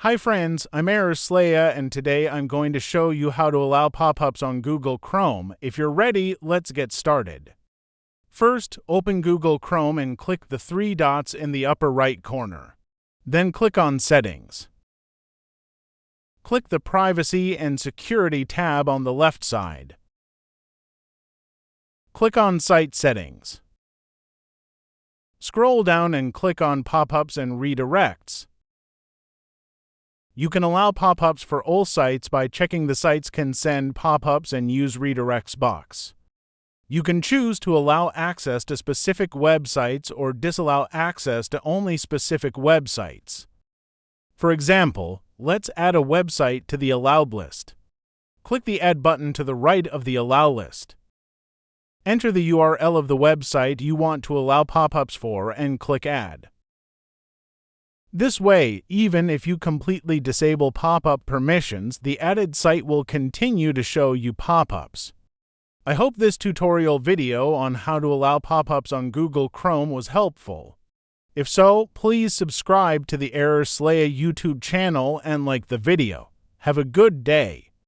Hi friends, I'm Slaya, and today I'm going to show you how to allow pop-ups on Google Chrome. If you're ready, let's get started. First, open Google Chrome and click the three dots in the upper right corner. Then click on Settings. Click the Privacy and Security tab on the left side. Click on Site Settings. Scroll down and click on Pop-ups and Redirects. You can allow pop-ups for all sites by checking the sites can send pop-ups and use redirects box. You can choose to allow access to specific websites or disallow access to only specific websites. For example, let's add a website to the allowed list. Click the Add button to the right of the Allow list. Enter the URL of the website you want to allow pop-ups for and click Add. This way, even if you completely disable pop-up permissions, the added site will continue to show you pop-ups. I hope this tutorial video on how to allow pop-ups on Google Chrome was helpful. If so, please subscribe to the Slaya YouTube channel and like the video. Have a good day.